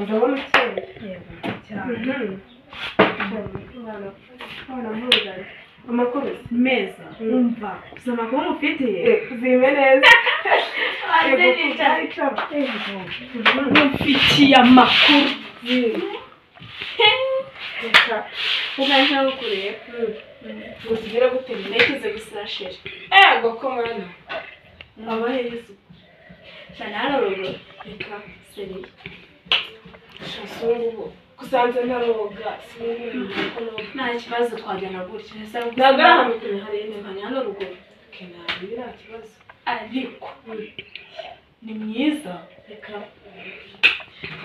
ndabona cyane cyane amakuru meza umva gusa amakuru mufitiye uzime neza mufitiye amakuru ukaje gukureba gusigira gutema nekeze gusashira gokomana abaherezo cyane hano rugo reka seri shasongo kusanze naroga nta kibazo twajyana gutya nagarahamwe hari n'ibanya hano rugo kenari bira kibazo ariko ni mwiza reka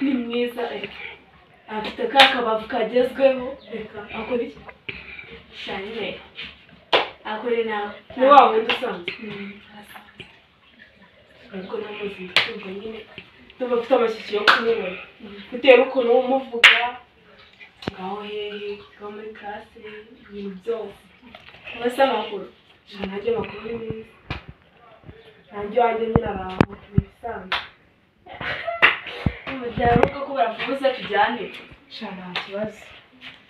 ni mwiza afite kakabavu kagezweho reka akora iki shanye akore nawe ni wa wundi usanzwe ubwo namuzi ubwo nyine tuba mfite amashyikiro yo kumubona bitewe n'ukuntu umuvuga ngaho hehe ngaho muri classe ibintu byose abasa amakuru ntajya amakuru ni meza ntajya wanjye nyine araho ibisanzwe umujyana uko ko baravuze tujyane sha nta kibazo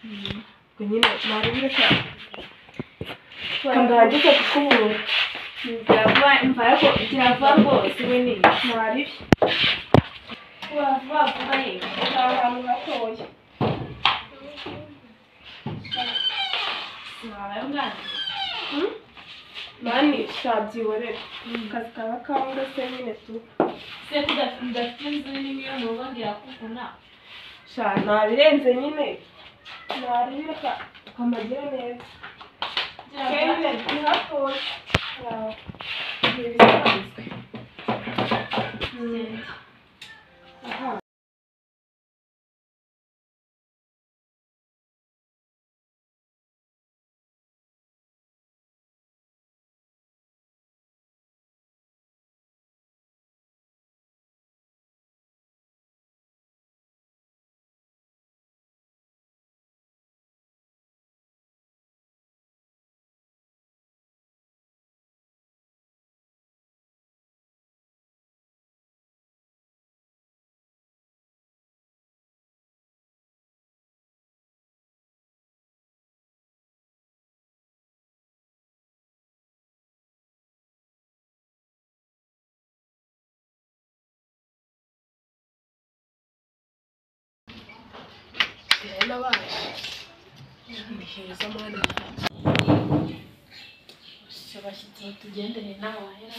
ubwo nyine naribira cyane kandahageze kukubura mvayako kirava rwose we ni ntaribi wavuga ye ahantu hatoya mwabaye umwana mani shabyiborera kazi kaba kangwa se nyine tu se tudafite inzu n'imwe mu rugo ndiyakuvuna sha nabirenze nyine naribireka ukamagira neza kende ni hatoya ibisanzwe aha n'abana heza mwana abashyitsi batugendere n'abahera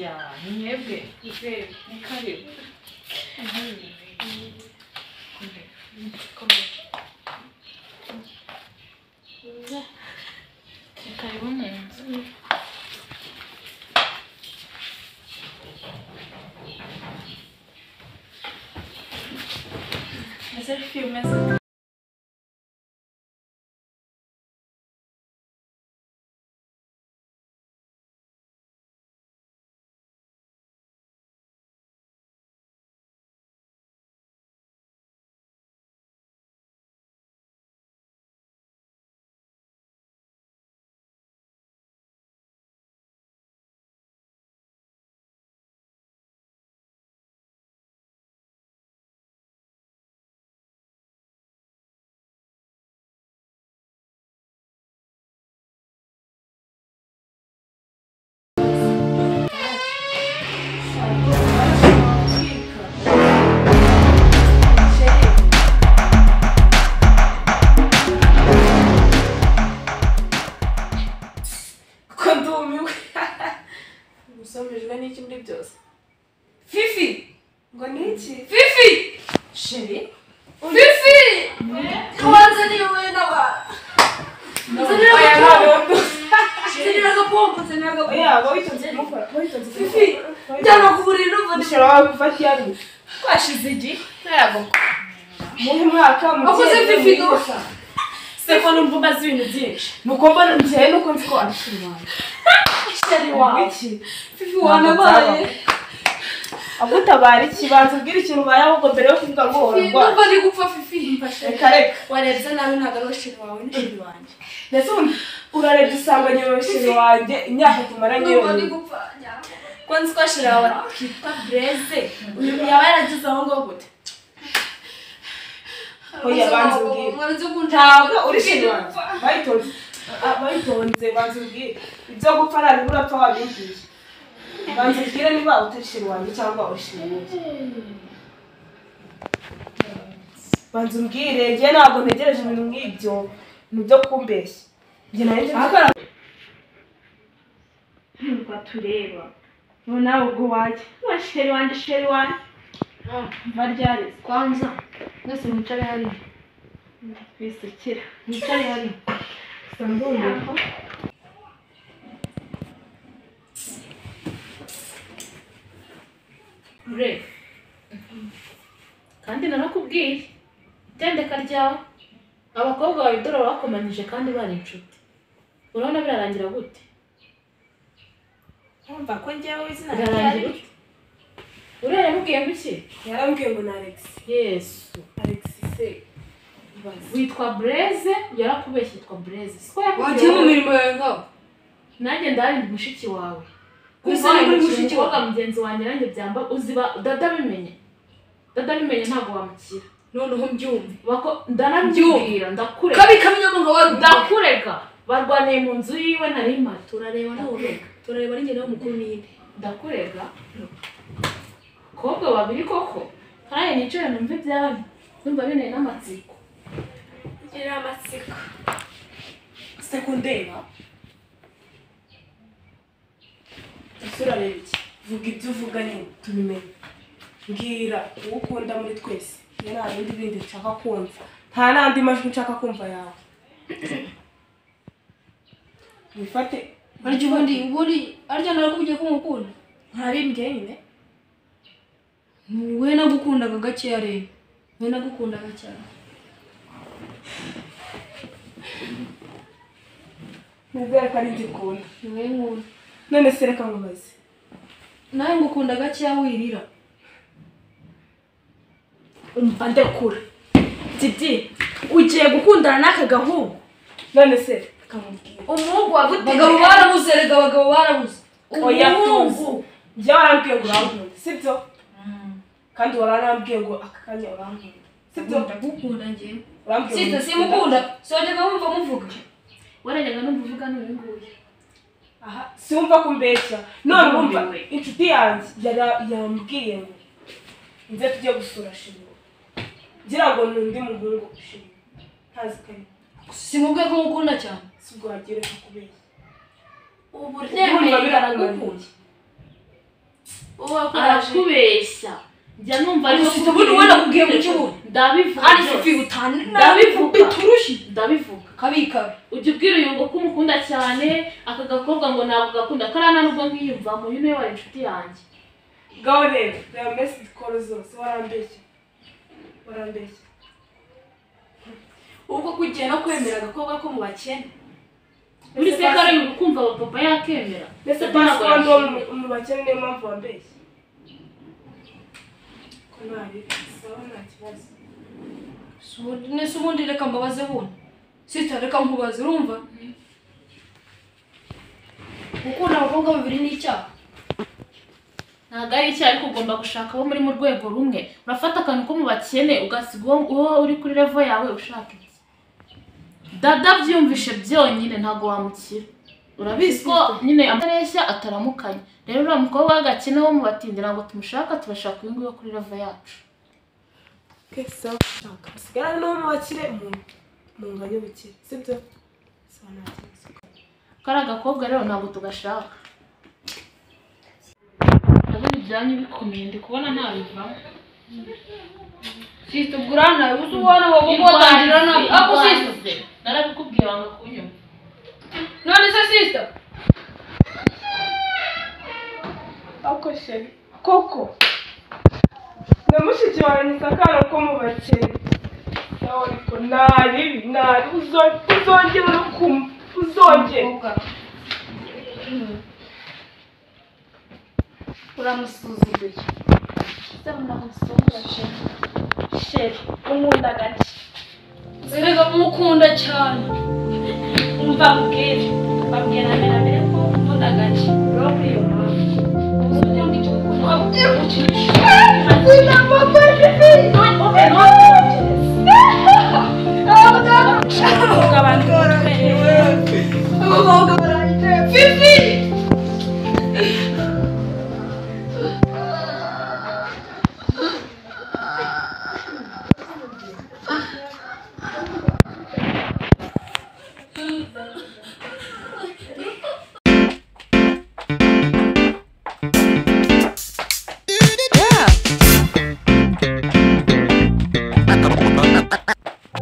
ya mwebwe ife ni karibu karibu mu nzu esse filme ngo niki Fifi sheri Fifi tuanze ni wewe na wa Fifi jana kuburira uva nishobora gufata yari kwashize igi ntago mu mwaka akoze Fifi do Stefano mvuga zibintu byinshi nuko mbona ngiye nuko nzi ko arashira wanjye sheri wawe iki Fifi wanabaye agutabara ikibanza ubwira ikintu baye ahubwo mbere yo kuvuga ngo urarwa numva ndi gupfa Fifi mfashe reka warebye nabi ntago ari sheri wawe ni sheri wanjye ndetse urarebye usanga nyoroshiri wanjye imyaka tumaranye numva ndi gupfa kwanza ko sheri wawe kitwa Blaise uyu yaba yaragize aho ngo gute oya banze ubwire ntabwo uri sheri wanjye bayitonze banze ubwire ibyo gupfa ntabwo urapfa wabibwiye banze ubwire niba utari sheri wanjye cyangwa uri sheri wanjye banze ubwire njye ntabwo ntegereje ibintu nk'ibyo ni byo kumbeshya njye nawe nubwo tureba nawe ubwo wajya wa sheri wanjye baryarize kwanza mwese mwicare hari bisukira mwicare hari ure kandi narakubwiye itendeka ryawe abakobwa bawe dore bakomanyije kandi bari inshuti urabona birarangira gute umva ko njyewe izina birarangira gute uriya yamubwiye ngo iki yarambwiye ngo ni Alex yesu Alex se witwa Blaise yarakubeshye yitwa Blaise siko wagiye mu mirimo yawe ngaho nanjye ndari mushiki wawe gusa ni muri mushiki wawe mugenzi wanjye nanjye byamba uziba dada bimenye ntabwo wamukira noneho mbyumve ndanabyumvira ndakurega kabi kamenyamo nka wari ndakurega barwaniye mu nzu yiwe nari mari turareba nawe turareba n'ingene w'umukuru n'indi ndakurega kobwa babiri koko kandi nicaye numva ibyanyu numva bineye n'amatsiko ngira amatsiko se kundeba usura rero iki vuga ibyo uvuga nyine tubimenye mbwira uwo ukunda muri twese nta bindi nshaka kumva nta n'andi majwi nshaka kumva yawe wifate ariko ubundi arya narakubwiye ko umukunda ntabimbwiye nyine we nagukundaga gakeya rero we nagukundaga cyane nubwira ko ari njye ukunda we nkunda none se reka nkubaze nawe ngukunda gakeya wirira umva ndekura Didi ugiye gukundana n'aka gahungu none se reka nkubwire umuhungu waguteye abagabo barabuze rega abagabo barabuze oya tuzi ibyo warambwiye ngo urankunda sibyo kandi waranambwiye ngo aka kanya urankunda sibyo ndagukunda njyewe urambwiye sita simukunda sojyaga wumva muvuga warajyaga numva uvuga n'uyu nguyu aha siwumva kumbeshya none urumva inshuti yanjye yambwiye ngo nze tujye gusura shiri ngira ngo n'undi muhungu shiri ntazi ko ari simubwiye ko mukunda cyane sibwo wagiye reka kubeshya ubu remeye aragukuye arakubeshya njya numva ariko ufite ubundi we nakubwiye mu kibuno ndabivuga ari fifi utane ndabivuga biturushi ndabivuga kabikabe ujya ubwira uyu ngo ko umukunda cyane aka gakobwa ngo ntabwo gakunda karana nubwo nkiyumvamo uyu niwe wari inshuti yanjye ngaho rero reba mesi koro zose warambeshya ubwo kugiye no kwemera agakobwa ko mu bakene muri se kare ukumva papa yakemera mbese pasiporo mu bakene niyo mpamvu wambeshya ko ntari sawa nta kibazo nese ubundi reka mbabaze buno sita reka nkubaze urumva gukunda abakobwa babiri ni icyaha ntabwo ari icyaha ariko ugomba gushaka abo muri mu rwego rumwe urafata akantu ko mu bakene ugasiga uwo uri kuri levo yawe ushaka iki dada byumvishe byonyine ntabwo wamukira urabizi ko nyine amareshya ataramukanye rero uriya mukobwa w'agakene wo mu batindira ngo tumushaka turashaka uyu nguyu wo kuri levo yacu sawa shaka usigara no mu bakire mu nganya bukire sibyo sawa nta kibazo kari agakobwa rero ntabwo tugashaka ibyanyu bikomeye ndi kubona ntabivamo Sister Gurana, uzi ubona watangira nabi. Ako sister. Narabikubwiye wanga kunyumva. None se sister? Ako sheri. Koko. Namushiki wawe nisakara ko mu bakene. Nawe ariko nari uzongera no uzongera. Uramusuzuguye. Ndabona musonga sheri. Umunda gake. Erega mukunda cyane. Umva mubwire. Babwira mbere ko umunda gake. Roho yo mama. Uzi ndi cyo.